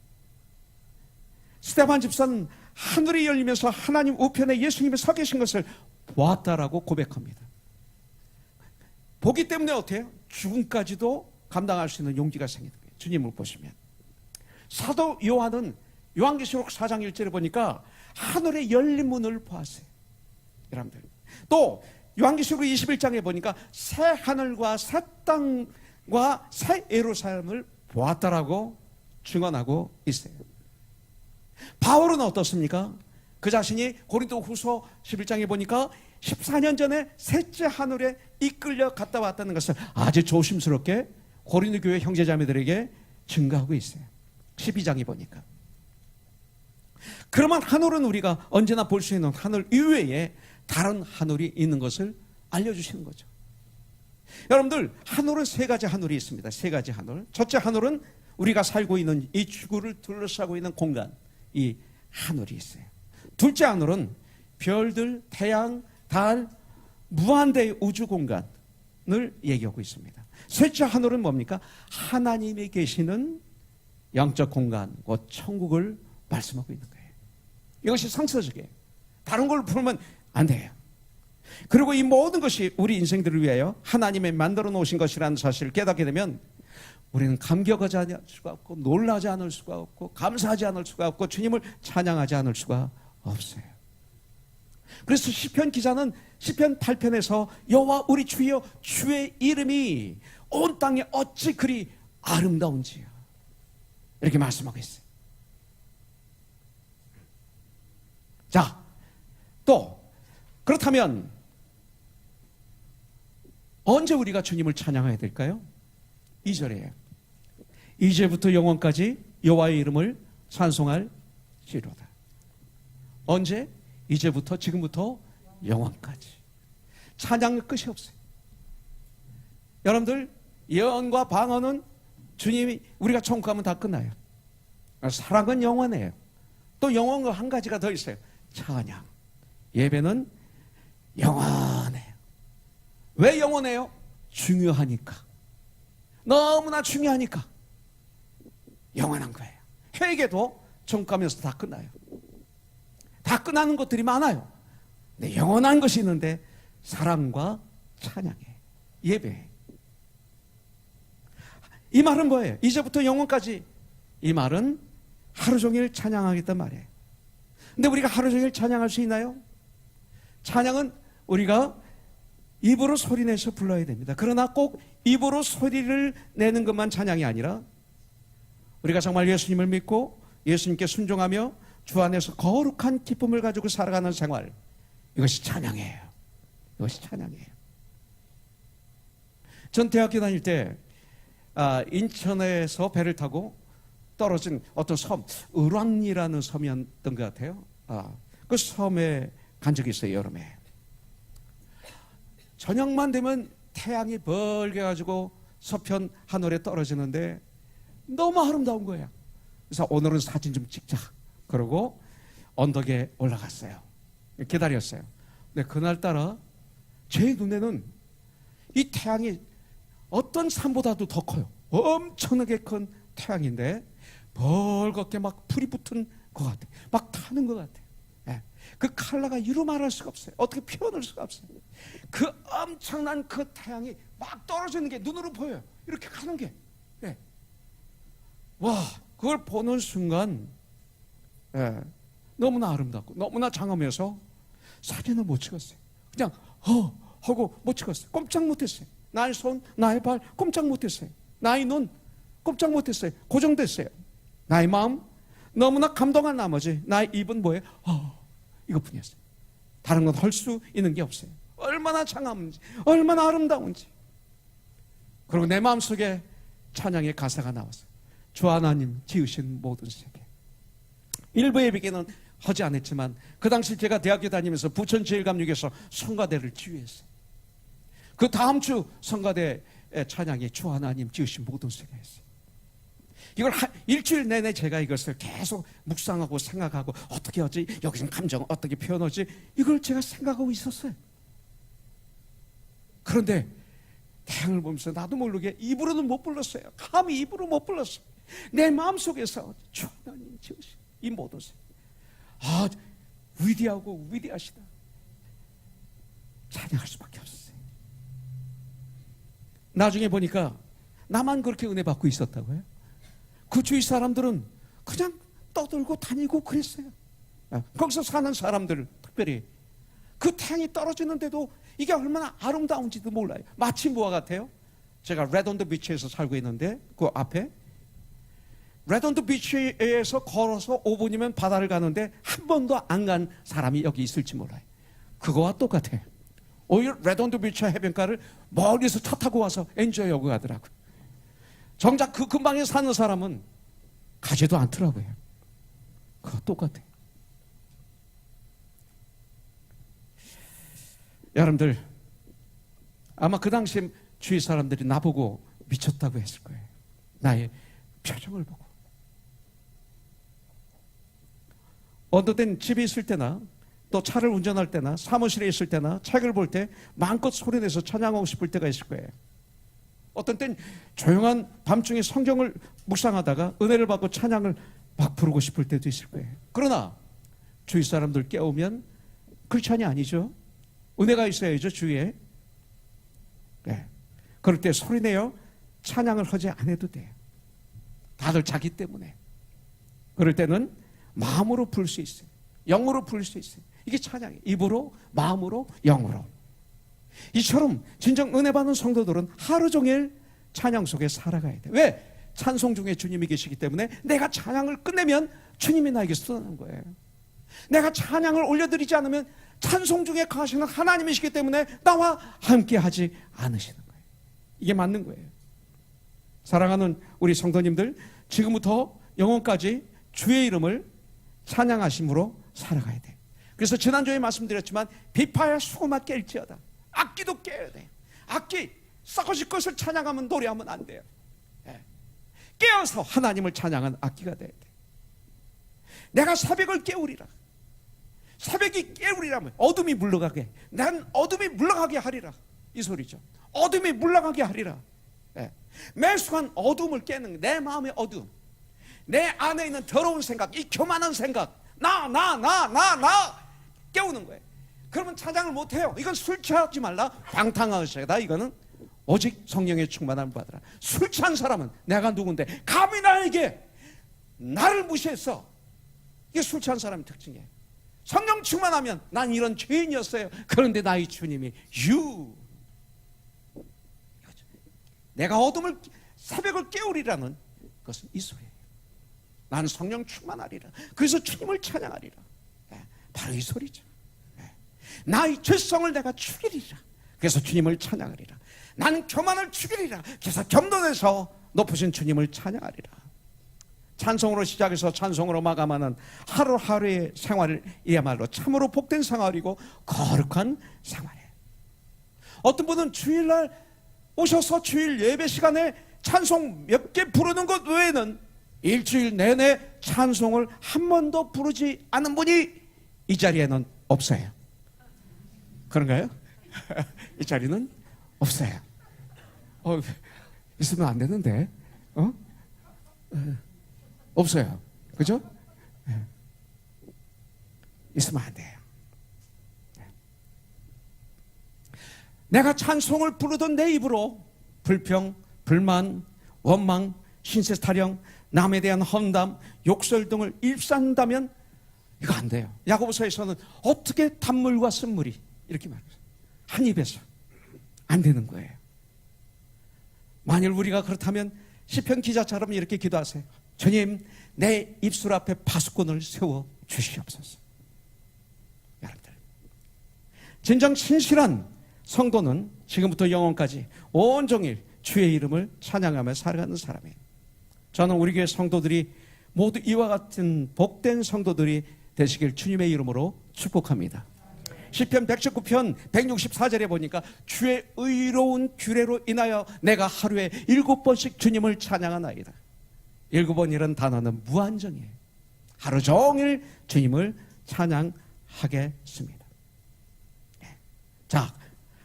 스데반 집사는 하늘이 열리면서 하나님 우편에 예수님이 서 계신 것을 보았다라고 고백합니다. 보기 때문에 어때요? 죽음까지도 감당할 수 있는 용기가 생기는 거예요. 주님을 보시면. 사도 요한은 요한계시록 4장 1절에 보니까 하늘의 열린 문을 보았어요. 여러분들. 또 요한계시록 21장에 보니까 새 하늘과 새 땅과 새 예루살렘을 보았다라고 증언하고 있어요. 바울은 어떻습니까? 그 자신이 고린도후서 11장에 보니까 14년 전에 셋째 하늘에 이끌려 갔다 왔다는 것을 아주 조심스럽게 고린도 교회 형제자매들에게 증거하고 있어요. 12장에 보니까. 그러면 하늘은 우리가 언제나 볼 수 있는 하늘 이외에 다른 하늘이 있는 것을 알려주시는 거죠. 여러분들, 하늘은 세 가지 하늘이 있습니다. 세 가지 하늘. 첫째 하늘은 우리가 살고 있는 이 지구를 둘러싸고 있는 공간, 이 하늘이 있어요. 둘째 하늘은 별들, 태양, 달, 무한대의 우주 공간을 얘기하고 있습니다. 셋째 하늘은 뭡니까? 하나님이 계시는 영적 공간, 곧 천국을 말씀하고 있는 거예요. 이것이 상서적이에요. 다른 걸 부르면 안 돼요. 그리고 이 모든 것이 우리 인생들을 위하여 하나님의 만들어 놓으신 것이라는 사실을 깨닫게 되면 우리는 감격하지 않을 수가 없고 놀라지 않을 수가 없고 감사하지 않을 수가 없고 주님을 찬양하지 않을 수가 없어요. 그래서 시편 기자는 시편 8편에서 여호와 우리 주여 주의 이름이 온 땅에 어찌 그리 아름다운지요 이렇게 말씀하고 있어요. 자, 또 그렇다면 언제 우리가 주님을 찬양해야 될까요? 2절이에요. 이제부터 영원까지 여호와의 이름을 찬송할지로다. 언제? 이제부터, 지금부터 영원까지. 찬양의 끝이 없어요. 여러분들, 예언과 방언은 주님이 우리가 천국 가면 다 끝나요. 사랑은 영원해요. 또 영원과 한 가지가 더 있어요. 찬양. 예배는 영원해요. 왜 영원해요? 중요하니까. 너무나 중요하니까 영원한 거예요. 회개도 천국 가면서 다 끝나요. 다 끝나는 것들이 많아요. 근데 영원한 것이 있는데 사랑과 찬양에 예배. 이 말은 뭐예요? 이제부터 영원까지. 이 말은 하루 종일 찬양하겠단 말이에요. 근데 우리가 하루 종일 찬양할 수 있나요? 찬양은 우리가 입으로 소리내서 불러야 됩니다. 그러나 꼭 입으로 소리를 내는 것만 찬양이 아니라 우리가 정말 예수님을 믿고 예수님께 순종하며 주 안에서 거룩한 기쁨을 가지고 살아가는 생활, 이것이 찬양이에요. 이것이 찬양이에요. 전 대학교 다닐 때 인천에서 배를 타고 떨어진 어떤 섬, 을왕리라는 섬이었던 것 같아요. 그 섬에 간 적이 있어요. 여름에. 저녁만 되면 태양이 벌게 가지고 서편 하늘에 떨어지는데 너무 아름다운 거야. 그래서 오늘은 사진 좀 찍자. 그러고 언덕에 올라갔어요. 기다렸어요. 근데 그날따라 제 눈에는 이 태양이 어떤 산보다도 더 커요. 엄청나게 큰 태양인데 벌겋게 막 불이 붙은 것 같아. 막 타는 것 같아. 예. 그 컬러가 이루 말할 수가 없어요. 어떻게 표현할 수가 없어요. 그 엄청난 그 태양이 막 떨어지는 게 눈으로 보여요. 이렇게 가는 게. 예. 와, 그걸 보는 순간 너무나 아름답고 너무나 장엄해서 사진을 못 찍었어요. 그냥 하고 못 찍었어요. 꼼짝 못했어요. 나의 손, 나의 발 꼼짝 못했어요. 나의 눈 꼼짝 못했어요. 고정됐어요. 나의 마음 너무나 감동한 나머지 나의 입은 뭐예요? 이것뿐이었어요. 다른 건 할 수 있는 게 없어요. 얼마나 장엄한지, 얼마나 아름다운지. 그리고 내 마음속에 찬양의 가사가 나왔어요. 주 하나님 지으신 모든 세계. 일부 예배기는 하지 않았지만 그 당시 제가 대학교 다니면서 부천제일감육에서 성가대를 지휘했어요. 그 다음 주 성가대 찬양이 주 하나님 지으신 모든 세계였어요. 이걸 일주일 내내 제가 이것을 계속 묵상하고 생각하고 어떻게 하지? 여기서 감정 어떻게 표현하지? 이걸 제가 생각하고 있었어요. 그런데 태양을 보면서 나도 모르게 입으로는 못 불렀어요. 감히 입으로 못 불렀어요. 내 마음속에서 주 하나님 지으신 이 모든 세계. 위대하고 위대하시다. 찬양할 수밖에 없었어요. 나중에 보니까 나만 그렇게 은혜 받고 있었다고요. 그 주위 사람들은 그냥 떠들고 다니고 그랬어요. 거기서 사는 사람들 특별히 그 태양이 떨어지는데도 이게 얼마나 아름다운지도 몰라요. 마치 뭐와 같아요? 제가 레드온더 비치에서 살고 있는데 그 앞에 레드온더 비치에서 걸어서 5분이면 바다를 가는데 한 번도 안 간 사람이 여기 있을지 몰라요. 그거와 똑같아요. 오히려 레드온더 비치 해변가를 멀리서 차 타고 와서 엔조이하고 가더라고요. 정작 그 근방에 사는 사람은 가지도 않더라고요. 그거 똑같아요. 여러분들 아마 그 당시에 주위 사람들이 나보고 미쳤다고 했을 거예요. 나의 표정을 보고. 어떤 때는 집에 있을 때나 또 차를 운전할 때나 사무실에 있을 때나 책을 볼 때 마음껏 소리내서 찬양하고 싶을 때가 있을 거예요. 어떤 때는 조용한 밤중에 성경을 묵상하다가 은혜를 받고 찬양을 막 부르고 싶을 때도 있을 거예요. 그러나 주위 사람들 깨우면 크리스찬이 아니죠. 은혜가 있어야죠, 주위에. 네. 그럴 때 소리내어 찬양을 하지 않아도 돼요. 다들 자기 때문에. 그럴 때는 마음으로 부를 수 있어요. 영으로 부를 수 있어요. 이게 찬양이에요. 입으로, 마음으로, 영으로. 이처럼 진정 은혜 받는 성도들은 하루 종일 찬양 속에 살아가야 돼요. 왜? 찬송 중에 주님이 계시기 때문에 내가 찬양을 끝내면 주님이 나에게 쏟아내는 거예요. 내가 찬양을 올려드리지 않으면 찬송 중에 가시는 하나님이시기 때문에 나와 함께 하지 않으시는 거예요. 이게 맞는 거예요. 사랑하는 우리 성도님들, 지금부터 영원까지 주의 이름을 찬양하심으로 살아가야 돼요. 그래서 지난주에 말씀드렸지만 비파야 수고마 깰지어다. 악기도 깨야 돼요. 악기 썩어질 것을 찬양하면 노래하면 안 돼요. 깨어서 하나님을 찬양한 악기가 돼야 돼요. 내가 새벽을 깨우리라. 새벽이 깨우리라면 어둠이 물러가게. 난 어둠이 물러가게 하리라. 이 소리죠. 어둠이 물러가게 하리라. 매 순간 어둠을 깨는 내 마음의 어둠, 내 안에 있는 더러운 생각, 이 교만한 생각, 나 깨우는 거예요. 그러면 찬양을 못해요. 이건 술 취하지 말라. 방탕하시다. 이거는 오직 성령의 충만함을 받으라. 술 취한 사람은 내가 누군데 감히 나를 무시했어. 이게 술 취한 사람의 특징이에요. 성령 충만하면 난 이런 죄인이었어요. 그런데 나의 주님이 내가 어둠을 새벽을 깨우리라는 것은 이 소리예요. 나는 성령 충만하리라. 그래서 주님을 찬양하리라. 바로 이 소리죠. 나의 죄성을 내가 죽이리라. 그래서 주님을 찬양하리라. 나는 교만을 죽이리라. 그래서 겸손해서 높으신 주님을 찬양하리라. 찬송으로 시작해서 찬송으로 마감하는 하루하루의 생활이야말로 참으로 복된 생활이고 거룩한 생활이에요. 어떤 분은 주일날 오셔서 주일 예배 시간에 찬송 몇 개 부르는 것 외에는 일주일 내내 찬송을 한 번도 부르지 않은 분이 이 자리에는 없어요. 그런가요? 이 자리는 없어요. 있으면 안 되는데, 없어요. 그죠? 있으면 안 돼요. 내가 찬송을 부르던 내 입으로 불평, 불만, 원망, 신세 타령, 남에 대한 험담, 욕설 등을 일삼다면 이거 안 돼요. 야고보서에서는 어떻게 단물과 쓴물이 이렇게 말해요. 한 입에서 안 되는 거예요. 만일 우리가 그렇다면 시편 기자처럼 이렇게 기도하세요. 주님, 내 입술 앞에 파수꾼을 세워 주시옵소서. 여러분들, 진정 신실한 성도는 지금부터 영원까지 온종일 주의 이름을 찬양하며 살아가는 사람이에요. 저는 우리 교회 성도들이 모두 이와 같은 복된 성도들이 되시길 주님의 이름으로 축복합니다. 시편 119편 164절에 보니까 주의 의로운 규례로 인하여 내가 하루에 7번씩 주님을 찬양하나이다. 7번이라는 단어는 무한정이에요. 하루 종일 주님을 찬양하겠습니다. 자,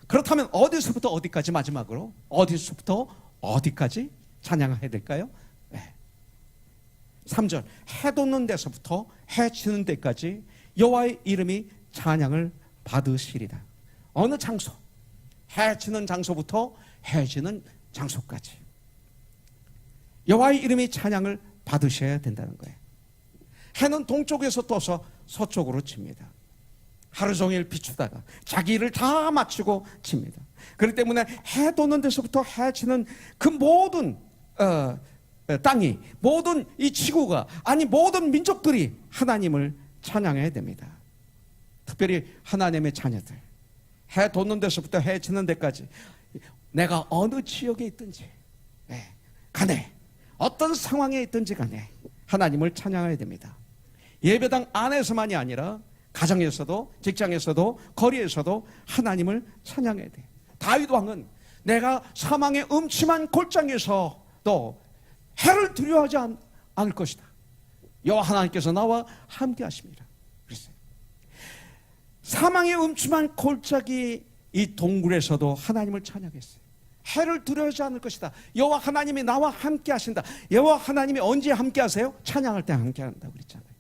그렇다면 어디서부터 어디까지, 마지막으로 어디서부터 어디까지 찬양해야 될까요? 3절, 해 돋는 데서부터 해 지는 데까지 여호와의 이름이 찬양을 받으시리다. 어느 장소, 해 지는 장소부터 해 지는 장소까지 여호와의 이름이 찬양을 받으셔야 된다는 거예요. 해는 동쪽에서 떠서 서쪽으로 칩니다. 하루 종일 비추다가 자기 일을 다 마치고 칩니다. 그렇기 때문에 해 돋는 데서부터 해 지는 그 모든 땅이, 모든 이 지구가, 아니 모든 민족들이 하나님을 찬양해야 됩니다. 특별히 하나님의 자녀들, 해 돋는 데서부터 해 지는 데까지 내가 어느 지역에 있든지 간에, 어떤 상황에 있든지 간에 하나님을 찬양해야 됩니다. 예배당 안에서만이 아니라 가정에서도, 직장에서도, 거리에서도 하나님을 찬양해야 돼. 다윗 왕은 내가 사망의 음침한 골장에서도 해를 두려워하지 않을 것이다. 여호와 하나님께서 나와 함께 하십니다. 그랬어요. 사망의 음침한 골짜기 이 동굴에서도 하나님을 찬양했어요. 해를 두려워하지 않을 것이다. 여호와 하나님이 나와 함께 하신다. 여호와 하나님이 언제 함께 하세요? 찬양할 때 함께 한다고 그랬잖아요.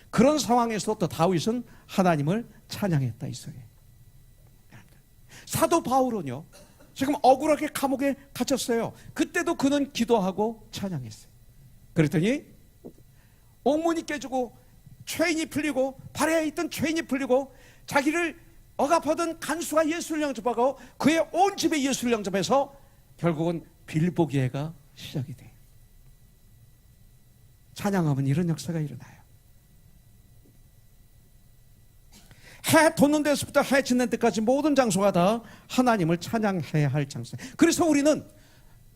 그런 상황에서 또 다윗은 하나님을 찬양했다 이 소리예요. 사도 바울은요, 지금 억울하게 감옥에 갇혔어요. 그때도 그는 기도하고 찬양했어요. 그랬더니 옥문이 깨지고 죄인이 풀리고, 발에 있던 죄인이 풀리고, 자기를 억압하던 간수가 예수를 영접하고 그의 온 집에 예수를 영접해서 결국은 빌보기회가 시작이 돼요. 찬양하면 이런 역사가 일어나요. 해 돋는 데서부터 해 지는 데까지 모든 장소가 다 하나님을 찬양해야 할 장소예요. 그래서 우리는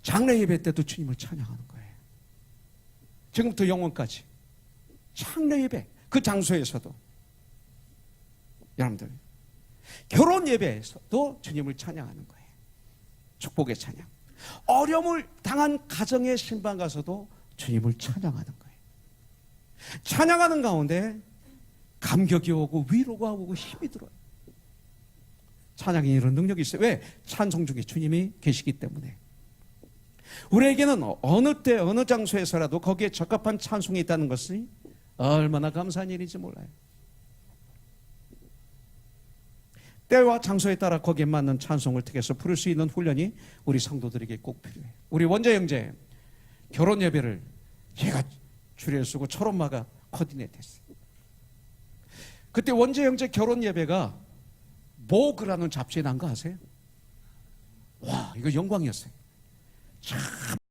장래 예배 때도 주님을 찬양하는 거예요. 지금부터 영원까지 장래 예배 그 장소에서도, 여러분들 결혼 예배에서도 주님을 찬양하는 거예요. 축복의 찬양. 어려움을 당한 가정의 신방 가서도 주님을 찬양하는 거예요. 찬양하는 가운데 감격이 오고 위로가 오고 힘이 들어요. 찬양이 이런 능력이 있어요. 왜? 찬송 중에 주님이 계시기 때문에. 우리에게는 어느 때 어느 장소에서라도 거기에 적합한 찬송이 있다는 것이 얼마나 감사한 일인지 몰라요. 때와 장소에 따라 거기에 맞는 찬송을 택해서 부를 수 있는 훈련이 우리 성도들에게 꼭 필요해요. 우리 원자 형제 결혼 예배를 제가 줄여 쓰고 철엄마가 코디네이트했어요. 그때 원재 형제 결혼 예배가 모그라는 잡지에 난 거 아세요? 와, 이거 영광이었어요. 참